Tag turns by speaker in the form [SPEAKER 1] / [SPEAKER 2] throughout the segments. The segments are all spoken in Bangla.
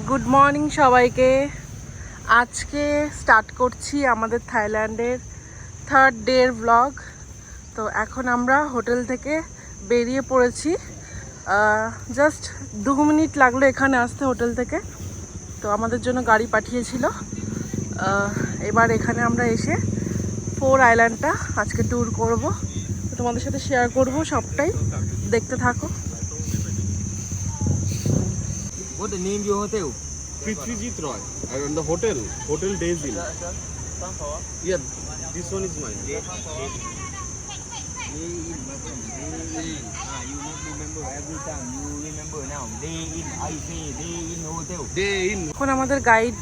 [SPEAKER 1] গুড মর্নিং সবাইকে। আজকে স্টার্ট করছি আমাদের থাইল্যান্ডের থার্ড ডের ব্লগ। তো এখন আমরা হোটেল থেকে বেরিয়ে পড়েছি। জাস্ট 2 মিনিট লাগলো এখানে আসতে হোটেল থেকে। তো আমাদের জন্য গাড়ি পাঠিয়েছিল। এবার এখানে আমরা এসে 4 আইল্যান্ডটা আজকে ট্যুর করব। তো তোমাদের সাথে শেয়ার করব সবটাই, দেখতে থাকো।
[SPEAKER 2] What the name your hotel?
[SPEAKER 3] Prithvijit Roy. And the hotel Days Inn. Yeah, this one is mine.
[SPEAKER 2] You not remember every time. You remember now. Day in, I say day in hotel.
[SPEAKER 3] Day Inn.
[SPEAKER 1] এখন আমাদের গাইড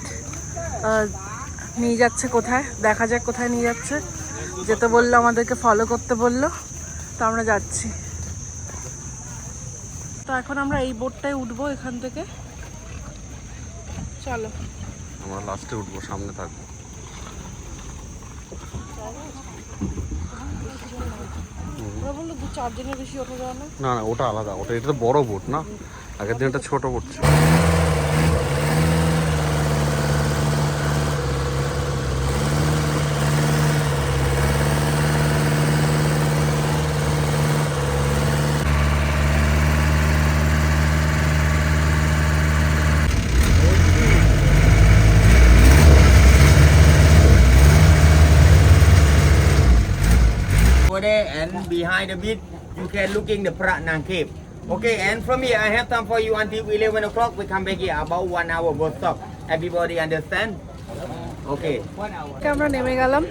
[SPEAKER 1] নিয়ে যাচ্ছে কোথায়, দেখা যাক কোথায় নিয়ে যাচ্ছে। যেতে বললো, আমাদেরকে ফলো করতে বললো, তো আমরা যাচ্ছি। তো এখন আমরা এই বোটটায় উঠবো এখান থেকে। চলো,
[SPEAKER 3] আমরা লাস্টে উঠবো, সামনে থাকবো।
[SPEAKER 1] ওরা বললো 2-4 জনের বেশি ওঠা যাবে না।
[SPEAKER 3] না না, ওটা আলাদা, এটা তো বড় বোট না, আগের দিন একটা ছোট বোট ছিল।
[SPEAKER 2] Over there and behind the beach, you can looking the Prat Nang Cave. Okay, and from here I have time for you until 11 o'clock. We come back here about 1 hour boat stop. Everybody understand? Okay.
[SPEAKER 1] আমরা নেমে গেলাম।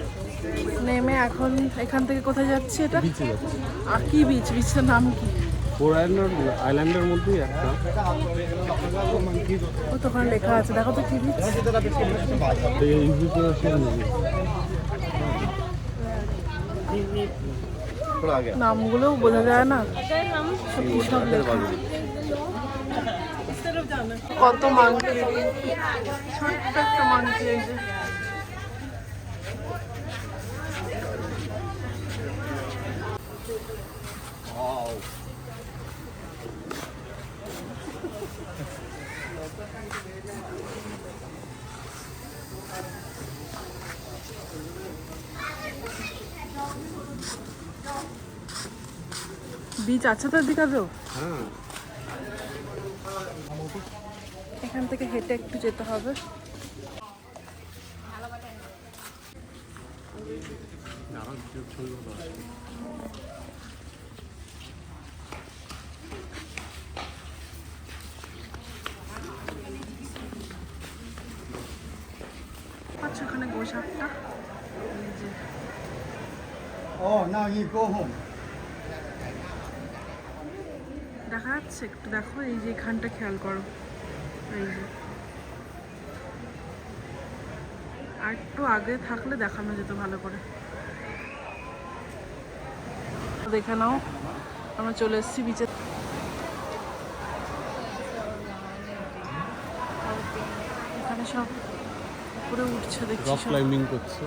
[SPEAKER 1] নেমে এখন এখান থেকে কোথায় যাচ্ছি? এটা
[SPEAKER 3] বিচে যাচ্ছি।
[SPEAKER 1] কি বিচ? বিচটার নাম কি?
[SPEAKER 3] 4 আইল্যান্ডের মধ্যেই একটা।
[SPEAKER 1] ও তো ওখানে লেখা আছে, দেখো তো কি বিচ। নামগুলোও বোঝা যায় না, সত্যি সব লেখা। কত মাংকি, ছোট্ট একটা মাংকি। এই যে বিচ আছে তো এদিকেও।
[SPEAKER 3] হ্যাঁ,
[SPEAKER 1] এখান থেকে হেঁটে একটু যেতে হবে। আচ্ছা, ওখানে গোসাপটা।
[SPEAKER 2] Oh, now you go home.
[SPEAKER 1] দেখা যাচ্ছে একটু, দেখো এই যে এখানটা খেয়াল করো, এই যে আর একটু আগে থাকলে দেখানো যেত ভালো করে। দেখে নাও, আমরা চলে এসেছি বিচে। এখানে সব উপরে উঠছে দেখছি,
[SPEAKER 3] রক ক্লাইম্বিং করছে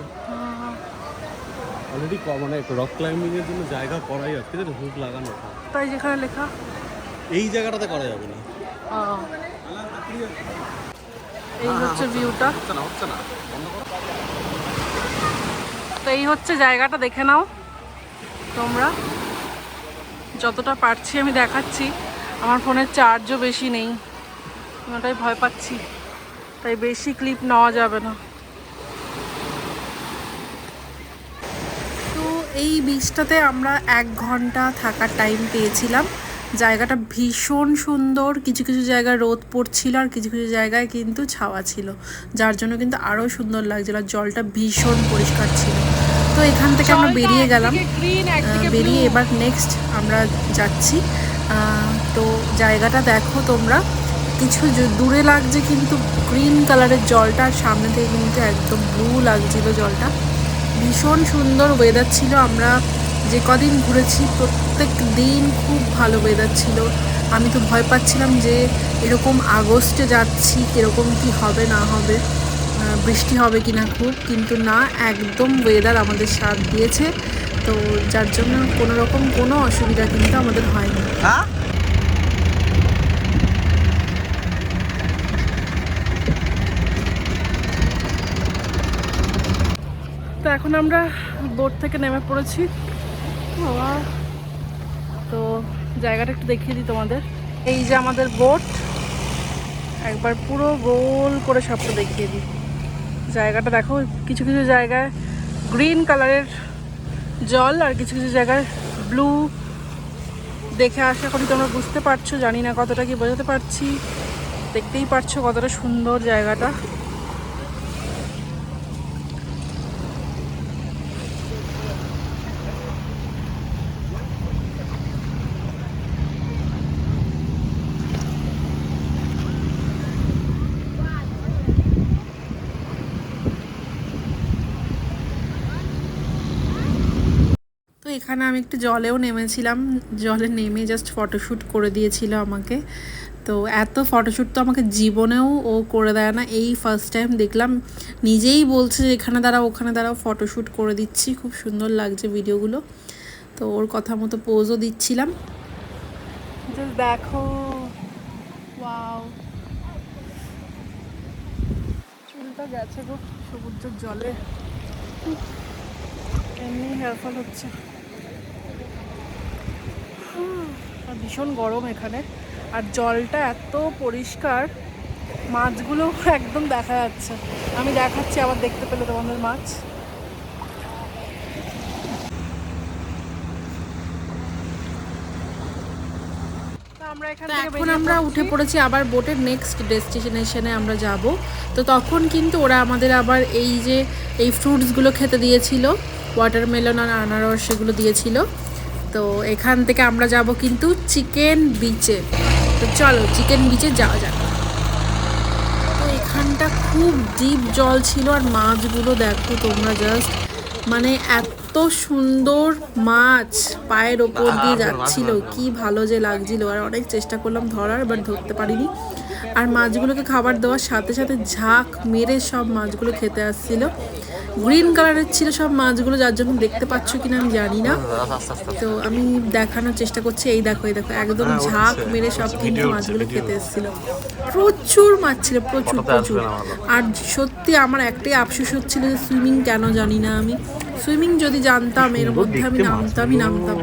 [SPEAKER 3] অলরেডি। মানে রক ক্লাইম্বিং এর জন্য জায়গা করাই আছে, কিন্তু হুক লাগানো।
[SPEAKER 1] তাই যেখানে লেখা
[SPEAKER 3] এই জায়গাটাতে করা যাবে না।
[SPEAKER 1] এই হচ্ছে ভিউটা।
[SPEAKER 3] হচ্ছে না।
[SPEAKER 1] তো এই হচ্ছে জায়গাটা, দেখে নাও তোমরা। যতটা পারছি আমি দেখাচ্ছি। আমার ফোনের চার্জও বেশি নেই, ওটাই ভয় পাচ্ছি, তাই বেশি ক্লিপ নেওয়া যাবে না। তো এই বিচটাতে আমরা 1 ঘন্টা থাকার টাইম পেয়েছিলাম। জায়গাটা ভীষণ সুন্দর। কিছু কিছু জায়গায় রোদ পড়ছিল আর কিছু কিছু জায়গায় কিন্তু ছাওয়া ছিল, যার জন্য কিন্তু আরও সুন্দর লাগছিল। আর জলটা ভীষণ পরিষ্কার ছিল। তো এখান থেকে আমরা বেরিয়ে গেলাম। বেরিয়ে এবার নেক্সট আমরা যাচ্ছি। তো জায়গাটা দেখো তোমরা, কিছু দূরে লাগছে কিন্তু গ্রিন কালারের জলটা, আর সামনে থেকে কিন্তু একদম ব্লু লাগছিল জলটা। ভীষণ সুন্দর ওয়েদার ছিল। আমরা যে কদিন ঘুরেছি প্রত্যেক দিন খুব ভালো ওয়েদার ছিল। আমি তো ভয় পাচ্ছিলাম যে এরকম আগস্টে যাচ্ছি, কীরকম কি হবে না হবে, বৃষ্টি হবে কি না খুব, কিন্তু না, একদম ওয়েদার আমাদের সাথ দিয়েছে। তো যার জন্য কোনো অসুবিধা কিন্তু আমাদের হয়নি। এখন আমরা বোট থেকে নেমে পড়েছি। বাবা, তো জায়গাটা একটু দেখিয়ে দিই তোমাদের। এই যে আমাদের বোট, একবার পুরো গোল করে সবটা দেখিয়ে দিই। জায়গাটা দেখো, কিছু কিছু জায়গায় গ্রিন কালারের জল আর কিছু কিছু জায়গায় ব্লু। দেখে আশা করি তোমরা বুঝতে পারছো, জানি না কতটা কি বোঝাতে পারছি, দেখতেই পারছো কতটা সুন্দর জায়গাটা। তো এখানে আমি একটু জলেও নেমেছিলাম, জলে নেমে জাস্ট ফটোশ্যুট করে দিয়েছিল আমাকে। তো এত ফটোশ্যুট তো আমাকে জীবনেও ও করে দেয় না, এই ফার্স্ট টাইম দেখলাম। নিজেই বলছে যে এখানে দাঁড়াও ওখানে দাঁড়াও, ফটোশ্যুট করে দিচ্ছি, খুব সুন্দর লাগছে ভিডিওগুলো। তো ওর কথা মতো পোজও দিচ্ছিলাম। জাস্ট দেখো, ওয়াও, চুলটা গেছে গো সমুদ্রের জলে, এমনি হেয়ারফল হচ্ছে। আর ভীষণ গরম এখানে, আর জলটা এত পরিষ্কার, মাছগুলো একদম দেখা যাচ্ছে। আমি দেখাচ্ছি আবার, দেখতে পেলে তোমাদের মাছ। এখন আমরা উঠে পড়েছি আবার বোটের নেক্সট ডেস্টিনেশনে আমরা যাব। তো তখন কিন্তু ওরা আমাদের আবার এই যে এই ফ্রুটসগুলো খেতে দিয়েছিল, ওয়াটারমেলন আর আনারস, সেগুলো দিয়েছিল। তো এখান থেকে আমরা যাব কিন্তু চিকেন বিচে। তো চলো চিকেন বিচে যাওয়া যাক। তো এখানটা খুব ডিপ জল ছিল, আর মাছগুলো দেখো তোমরা, জাস্ট মানে এত সুন্দর মাছ পায়ের ওপর দিয়ে যাচ্ছিল, কি ভালো যে লাগছিল। আর অনেক চেষ্টা করলাম ধরার, বাট ধরতে পারিনি। আর মাছগুলোকে খাবার দেওয়ার সাথে সাথে ঝাঁক মেরে সব মাছগুলো খেতে আসছিল। গ্রিন কালারের ছিল সব মাছগুলো, যার জন্য দেখতে পাচ্ছ কিনা আমি জানি না। তো আমি দেখানোর চেষ্টা করছি, এই দেখো এই দেখো, একদম ঝাঁক মেরে সব কিন্তু মাছগুলো খেতে এসেছিল। প্রচুর মাছ ছিল, প্রচুর প্রচুর। আর সত্যি আমার একটাই আফসোস হচ্ছিল যে সুইমিং কেন জানি না আমি। সুইমিং যদি জানতাম এর মধ্যে আমি নামতাম।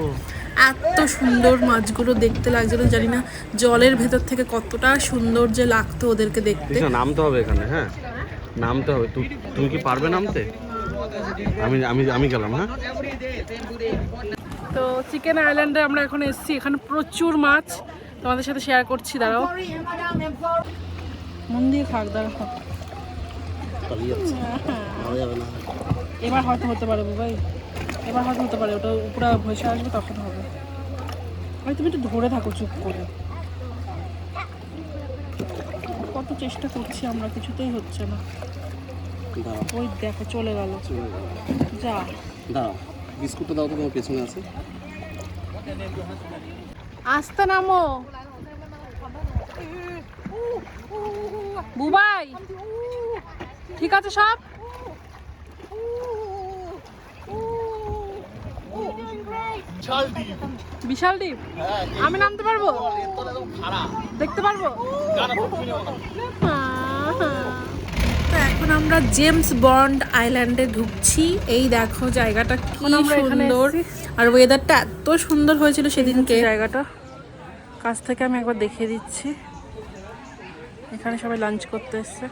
[SPEAKER 1] এত সুন্দর মাছগুলো দেখতে লাগছিল, জানি না জলের ভেতর থেকে কতটা সুন্দর যে লাগতো ওদেরকে দেখতে।
[SPEAKER 3] নামতে হবে এখানে, হ্যাঁ নামতে হবে। তুমি কি পারবে নামতে? আমি আমি আমি গেলাম। হ্যাঁ,
[SPEAKER 1] তো চিকেন আইল্যান্ডে আমরা এখন এসেছি, এখানে প্রচুর মাছ তোমাদের সাথে শেয়ার করছি। দাঁড়াও, মন দিয়ে থাক, দাঁড়াও। এবার হয়তো হতে পারে ভাই, এবার হয়তো হতে পারে, ওটা উপরে ভেসে আসবে তখন হবে। ভাই তুমি একটু ধরে থাকো চুপ করে, কত চেষ্টা করছি আমরা, কিছুতেই হচ্ছে না। ওই দেখো চলে গেল, যা।
[SPEAKER 3] দাও বিস্কুটটা দাও তো, তোমার পেছনে আছে।
[SPEAKER 1] আস্তে নামো বুবাই, ঠিক আছে সব? বিশাল ডিপ, আমি নামতে পারবো? দেখতে পারবো? তো এখন আমরা জেমস বন্ড আইল্যান্ডে ঢুকছি। এই দেখো জায়গাটা কি সুন্দর, আর ওয়েদারটা এত সুন্দর হয়েছিল সেদিনকে। জায়গাটা কাছ থেকে আমি একবার দেখিয়ে দিচ্ছি। এখানে সবাই লাঞ্চ করতে এসছে।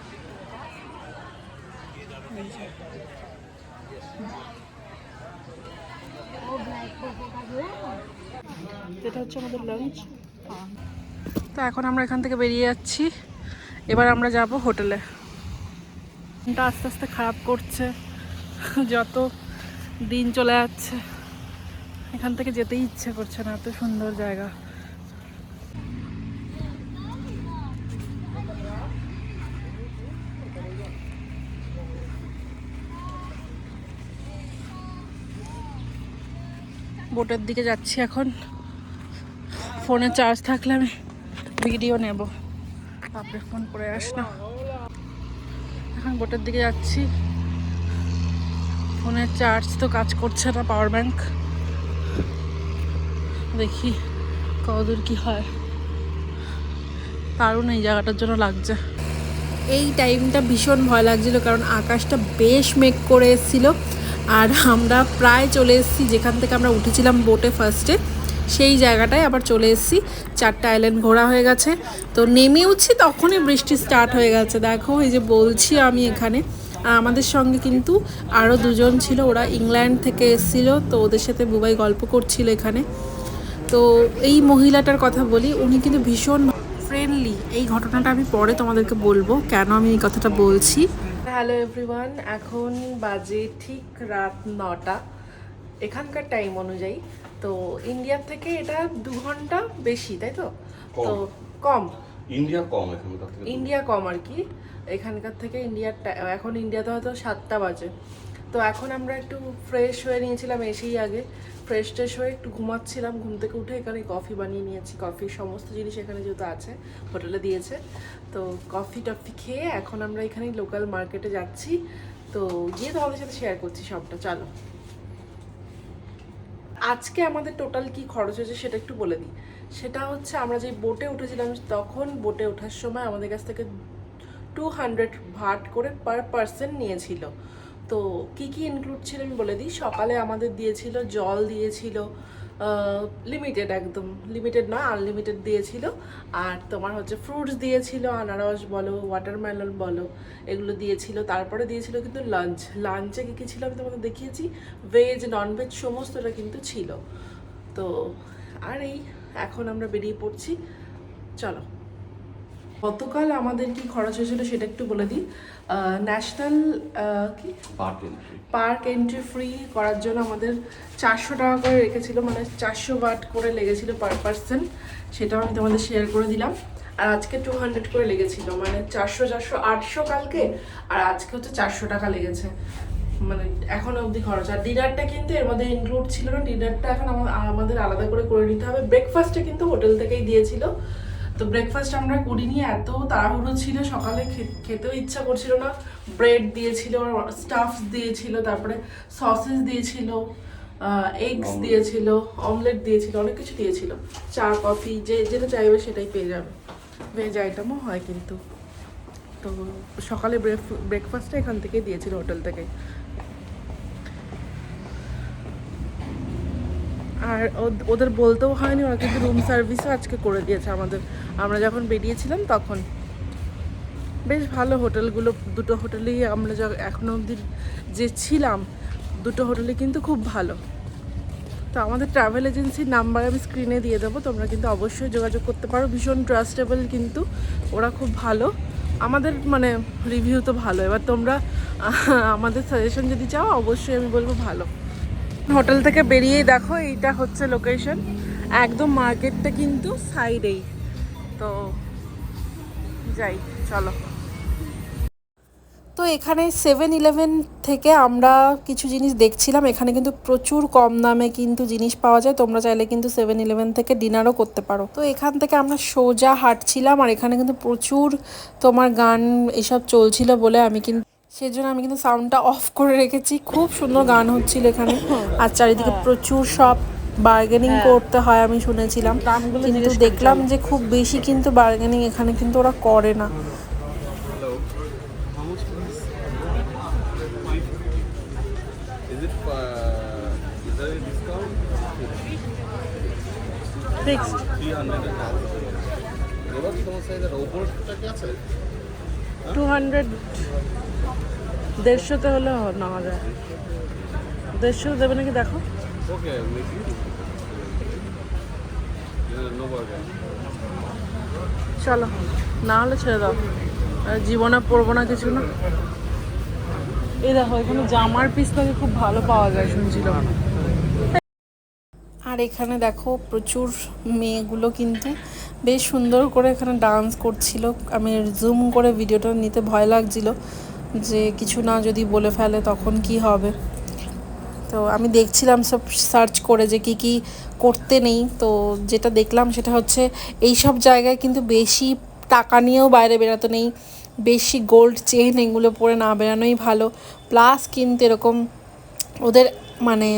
[SPEAKER 1] এটা হচ্ছে আমাদের লাঞ্চ। তো এখন আমরা এখান থেকে বেরিয়ে যাচ্ছি, এবার আমরা যাব হোটেলে। এটা আস্তে আস্তে খারাপ করছে, যত দিন চলে যাচ্ছে এখান থেকে যেতেই ইচ্ছে করছে না, এত সুন্দর জায়গা। বোটের দিকে যাচ্ছি এখন। ফোনে চার্জ থাকলে আমি ভিডিও নেব, তারপরে ফোন করে আসলাম। এখন বোটের দিকে যাচ্ছি, ফোনের চার্জ তো কাজ করছে না, পাওয়ার ব্যাংক। দেখি কতদূর কি হয়। দারুণ এই জায়গাটার জন্য লাগছে। এই টাইমটা ভীষণ ভয় লাগছিল, কারণ আকাশটা বেশ মেঘ করে এসেছিলো, আর আমরা প্রায় চলে এসেছি যেখান থেকে আমরা উঠেছিলাম বোটে ফার্স্টে, সেই জায়গাটায় আবার চলে এসেছি। 4টা আইল্যান্ড ঘোরা হয়ে গেছে, তো নেমে উঠছি তখনই বৃষ্টি স্টার্ট হয়ে গেছে। দেখো এই যে বলছি আমি এখানে, আর আমাদের সঙ্গে কিন্তু আরও দুজন ছিল, ওরা ইংল্যান্ড থেকে এসেছিল, তো ওদের সাথে বুবাই গল্প করছিল এখানে। তো এই মহিলাটার কথা বলি, উনি কিন্তু ভীষণ ফ্রেন্ডলি। এই ঘটনাটা আমি পরে তোমাদেরকে বলবো কেন আমি এই কথাটা বলছি। হ্যালো এভরিওয়ান, এখন বাজে ঠিক রাত 9টা এখানকার টাইম অনুযায়ী। তো ইন্ডিয়ার থেকে এটা 2 ঘন্টা বেশি, তাই তো? তো কম,
[SPEAKER 3] ইন্ডিয়া কম এখানকার থেকে।
[SPEAKER 1] ইন্ডিয়া কম আর কি এখানকার থেকে। এখন ইন্ডিয়াতে হয়তো 7টা বাজে। তো এখন আমরা একটু ফ্রেশ হয়ে নিয়েছিলাম এসেই আগে, ফ্রেশ ট্রেশ হয়ে একটু ঘুমাচ্ছিলাম। ঘুম থেকে উঠে এখানে কফি বানিয়ে নিয়েছি। কফির সমস্ত জিনিস এখানে যেহেতু আছে, হোটেলে দিয়েছে, তো কফি টফি খেয়ে এখন আমরা এখানে লোকাল মার্কেটে যাচ্ছি। তো গিয়ে তোমাদের সাথে শেয়ার করছি সবটা, চলো। আজকে আমাদের টোটাল কি খরচ হয়েছে সেটা একটু বলে দিই। সেটা হচ্ছে আমরা যে বোটে উঠেছিলাম, তখন বোটে ওঠার সময় আমাদের কাছ থেকে 200 ভাট করে পার পার্সন নিয়েছিল। তো কি কি ইনক্লুড ছিল আমি বলে দিই। সকালে আমাদের দিয়েছিল জল, দিয়েছিল লিমিটেড, একদম লিমিটেড না, আনলিমিটেড দিয়েছিল। আর তোমার হচ্ছে ফ্রুটস দিয়েছিল, আনারস বলো, ওয়াটারমেলন বলো, এগুলো দিয়েছিল। তারপরে দিয়েছিল কিন্তু লাঞ্চে কী কী ছিল আমি তোমাদের দেখিয়েছি, ভেজ ননভেজ সমস্তটা কিন্তু ছিল। তো আর এই এখন আমরা বেরিয়ে পড়ছি, চলো। গতকাল আমাদের কি খরচ হয়েছিল সেটা একটু বলে দিই। ন্যাশনাল কি পার্ক এন্ট্রি ফ্রি করার জন্য আমাদের 400 টাকা করে রেখেছিল, মানে 400 বাট করে লেগেছিল পার পার্সন। সেটাও আমি তোমাদের শেয়ার করে দিলাম। আর আজকে 200 করে লেগেছিল, মানে 400 800 কালকে, আর আজকে হচ্ছে 400 টাকা লেগেছে, মানে এখন অবধি খরচ। আর ডিনারটা কিন্তু এর মধ্যে ইনক্লুড ছিল না, ডিনারটা এখন আমাদের আলাদা করে নিতে হবে। ব্রেকফাস্টটা কিন্তু হোটেল থেকেই দিয়েছিল। তো ব্রেকফাস্ট আমরা করিনি, এত তাড়াহুড়ো ছিল, সকালে খেতেও ইচ্ছা করছিল না। ব্রেড দিয়েছিল, স্টাফস দিয়েছিল, তারপরে সসেস দিয়েছিল, এগস দিয়েছিল, অমলেট দিয়েছিল, অনেক কিছু দিয়েছিল। চা কফি যেটা চাইবে সেটাই পেয়ে যাবে, ভেজ আইটেমও হয় কিন্তু। তো সকালে ব্রেকফাস্টটা এখান থেকেই দিয়েছিল, হোটেল থেকে। আর ওদের বলতেও হয়নি, ওরা কিন্তু রুম সার্ভিসও আজকে করে দিয়েছে আমাদের। আমরা যখন বেরিয়েছিলাম তখন বেশ ভালো হোটেলগুলো, দুটো হোটেলেই আমরা এখনো অবধি যে ছিলাম, দুটো হোটেলে কিন্তু খুব ভালো। তো আমাদের ট্রাভেল এজেন্সির নাম্বার আমি স্ক্রিনে দিয়ে দেবো, তোমরা কিন্তু অবশ্যই যোগাযোগ করতে পারো। ভীষণ ট্রাস্টেবল কিন্তু, ওরা খুব ভালো। আমাদের মানে রিভিউ তো ভালো, এবার তোমরা আমাদের সাজেশন যদি চাও অবশ্যই আমি বলবো ভালো। হোটেল থেকে বেরিয়েই দেখো এইটা হচ্ছে লোকেশন, একদম মার্কেটটা কিন্তু সাইডেই। তো যাই, চলো। তো এখানে 7-Eleven থেকে আমরা কিছু জিনিস দেখছিলাম। এখানে কিন্তু প্রচুর কম দামে কিন্তু জিনিস পাওয়া যায়, তোমরা চাইলে কিন্তু 7-Eleven থেকে ডিনারও করতে পারো। তো এখান থেকে আমরা সোজা হাঁটছিলাম, আর এখানে কিন্তু প্রচুর তোমার গান এসব চলছিল বলে সেজন্য আমি কিন্তু সাউন্ডটা অফ করে রেখেছি। খুব সুন্দর গান হচ্ছিল এখানে, আর চারিদিকে প্রচুর সব বার্গেনিং করতে হয় আমি শুনেছিলাম, কিন্তু দেখলাম যে খুব বেশি কিন্তু বার্গেনিং এখানে কিন্তু ওরা করে না। Fixed 200 150 হলে নেওয়া যায়। 150 দেবে নাকি দেখো। চলো, না হলে ছেড়ে দাও, জীবনে পরবো না কিছু না। এই দেখো এখানে জামার পিস নাকি খুব ভালো পাওয়া যায় শুনছিলাম। আর এখানে দেখো প্রচুর মেয়েগুলো কিন্তু বেশ সুন্দর করে এখানে ডান্স করছিল। আমি জুম করে ভিডিওটা নিতে ভয় লাগছিল যে কিছু না যদি বলে ফেলে তখন কি হবে। তো আমি দেখছিলাম সব সার্চ করে যে কি কি করতে নেই। তো যেটা দেখলাম সেটা হচ্ছে এই সব জায়গায় কিন্তু বেশি টাকা নিয়েও বাইরে বেরাতে নেই, বেশি গোল্ড চেন এগুলো পরে না বেরানোই ভালো। প্লাস কিন্তু এরকম ওদের মানে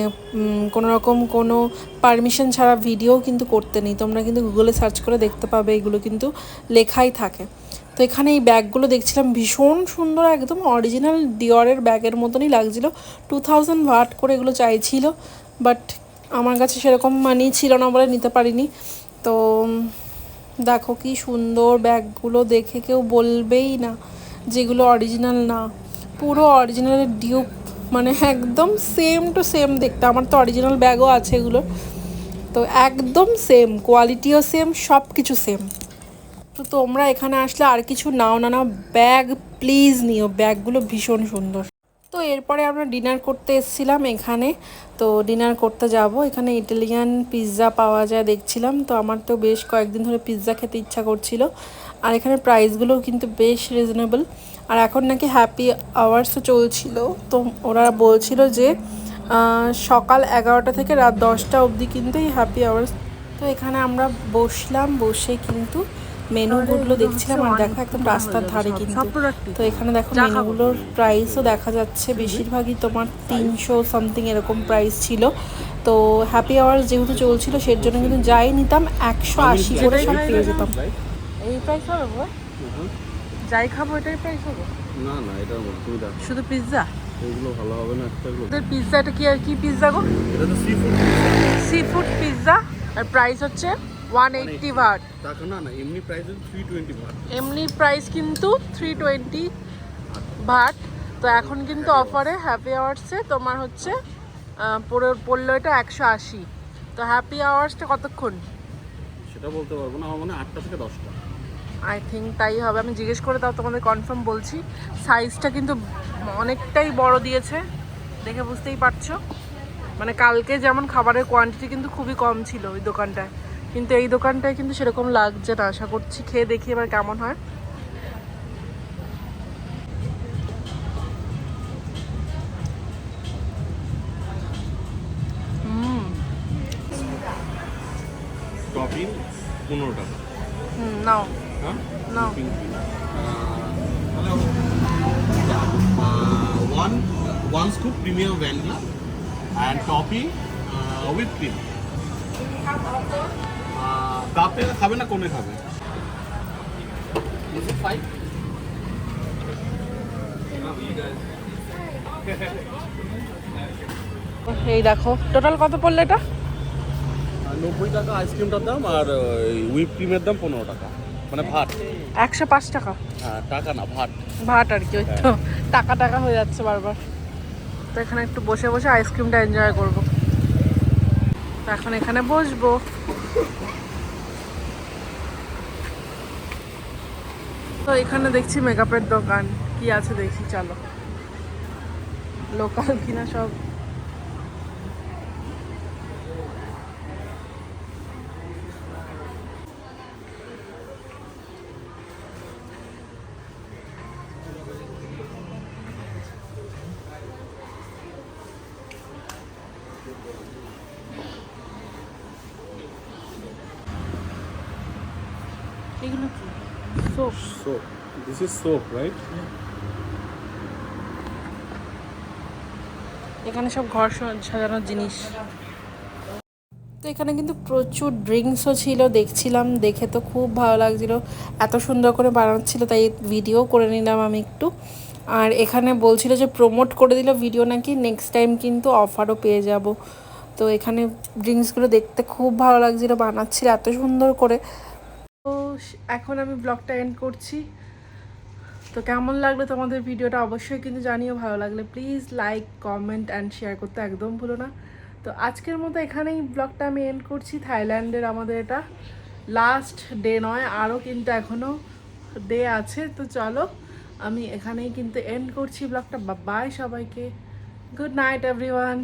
[SPEAKER 1] কোনো রকম কোনো পারমিশন ছাড়া ভিডিও কিন্তু করতে নেই। তোমরা কিন্তু গুগলে সার্চ করে দেখতে পাবে, এগুলো কিন্তু লেখাই থাকে। তো এখানে এই ব্যাগগুলো দেখছিলাম ভীষণ সুন্দর, একদম অরিজিনাল ডিওরের ব্যাগের মতনই লাগছিলো। 2000 ওয়াট করে এগুলো চাইছিল, বাট আমার কাছে সেরকম মানি ছিল না বলে নিতে পারিনি। তো দেখো কি সুন্দর ব্যাগগুলো, দেখে কেউ বলবেই না যেগুলো অরিজিনাল না, পুরো অরিজিনালের ডিউপ, মানে একদম সেম টু সেম দেখতে। আমার তো অরিজিনাল ব্যাগও আছে এগুলো, তো একদম সেম, কোয়ালিটিও সেম, সব কিছু সেম। তো তোমরা এখানে আসলে আর কিছু নাও না নাও, ব্যাগ প্লিজ নিও, ব্যাগগুলো ভীষণ সুন্দর। তো এরপরে আমরা ডিনার করতে এসেছিলাম এখানে। তো ডিনার করতে যাব, এখানে ইটালিয়ান পিৎজা পাওয়া যায় দেখছিলাম। তো আমার তো বেশ কয়েকদিন ধরে পিৎজা খেতে ইচ্ছা করছিল। আর এখানে প্রাইসগুলোও কিন্তু বেশ রিজনেবল। আর এখন নাকি হ্যাপি আওয়ার্সও চলছিল। তো ওরা বলছিল যে সকাল 11টা থেকে রাত 10টা অবধি কিন্তু এই হ্যাপি আওয়ার্স। তো এখানে আমরা বসলাম, বসে কিন্তু মেনুগুলো দেখছিলাম। আর দেখো একদম রাস্তার ধারে কিন্তু। তো এখানে দেখো মেনুগুলোর প্রাইসও দেখা যাচ্ছে, বেশিরভাগই তোমার 300 সামথিং এরকম প্রাইস ছিল। তো হ্যাপি আওয়ার্স যেহেতু চলছিল সের জন্য কিন্তু যাই নিতাম 180 করে সব পেয়ে যেতাম। এই প্রাইস হবে গো? যাই খাবো এটাই প্রাইস হবে?
[SPEAKER 3] না না, এটা তুমি দেখো,
[SPEAKER 1] শুধু পিৎজা?
[SPEAKER 3] এগুলো ভালো হবে না একটাগুলো।
[SPEAKER 1] ওদের পিৎজা, এটা কি আর কি পিৎজা গো?
[SPEAKER 3] এটা তো sea food.
[SPEAKER 1] Sea food pizza, আর প্রাইস হচ্ছে 180 বাট।
[SPEAKER 3] টাকা না না, এমনি প্রাইস হচ্ছে 320 বাট।
[SPEAKER 1] এমনি প্রাইস কিন্তু 320 বাট। তো এখন কিন্তু অফারে হ্যাপি আওয়ার্সে তোমার হচ্ছে পড়লো এটা 180। তো হ্যাপি আওয়ার্সটা কতক্ষণ
[SPEAKER 3] সেটা বলতে পারবো না, আমার মনে হয় 8টা থেকে 10টা।
[SPEAKER 1] আই থিঙ্ক তাই হবে, আমি জিজ্ঞেস করে তাও তোমাদের কনফার্ম বলছি। সাইজটা কিন্তু অনেকটাই বড় দিয়েছে, দেখে বুঝতেই পারছো। মানে কালকে যেমন খাবারের কোয়ান্টিটি কিন্তু খুবই কম ছিল ওই দোকানটায়, কিন্তু এই দোকানটায় কিন্তু সেরকম লাগছে না। আশা করছি খেয়ে দেখি এবার কেমন হয়।
[SPEAKER 3] টপিং 15 টাকা।
[SPEAKER 1] নাও
[SPEAKER 3] হ্যাঁ
[SPEAKER 1] নাও।
[SPEAKER 3] one scoop premium vanilla and topping with cream. কাপে খাবে না কোনে খাবে? Is it 5?
[SPEAKER 1] এই দেখো টোটাল কত পড়লো এটা?
[SPEAKER 3] 90 টাকা আইসক্রিমটার দাম, আর হুইপ ক্রিমের দাম 15 টাকা, মানে ভাট।
[SPEAKER 1] 105 টাকা?
[SPEAKER 3] হ্যাঁ, টাকা না, ভাট।
[SPEAKER 1] ভাট আর কি, ওই তো টাকা টাকা হয়ে যাচ্ছে বারবার। তো এখানে একটু বসে বসে আইসক্রিমটা এনজয় করবো। তো এখন এখানে বসবো। তো এখানে দেখছি মেকআপের দোকান, কি আছে দেখি, চলো। লোকাল কিনা সব। এগুলো কি? Soap?
[SPEAKER 3] Soap. This is soap, right?
[SPEAKER 1] এখানে সব ঘর সাজানোর জিনিস। তো এখানে কিন্তু প্রচুর ড্রিঙ্কসও ছিল, দেখছিলাম, দেখে তো খুব ভালো লাগছিল, এত সুন্দর করে বানাচ্ছিল, তাই ভিডিও করে নিলাম আমি একটু। আর এখানে বলছিল যে প্রমোট করে দিল ভিডিও, নাকি নেক্সট টাইম কিন্তু অফারও পেয়ে যাব। তো এখানে ড্রিঙ্কসগুলো দেখতে খুব ভালো লাগছিল, বানাচ্ছিল এত সুন্দর করে। তো এখন আমি ব্লগটা এন্ড করছি। তো কেমন লাগলো তোমাদের ভিডিওটা অবশ্যই কিন্তু জানিও, ভালো লাগলে please like, comment and share করতে একদম ভুলো না। তো আজকের মতো এখানেই ব্লগটা আমি এন্ড করছি। থাইল্যান্ডের আমাদের এটা লাস্ট ডে নয়, আরও কিন্তু এখনও ডে আছে। তো চলো আমি এখানেই কিন্তু এন্ড করছি ব্লগটা। বাই সবাইকে, গুড নাইট এভরিওয়ান।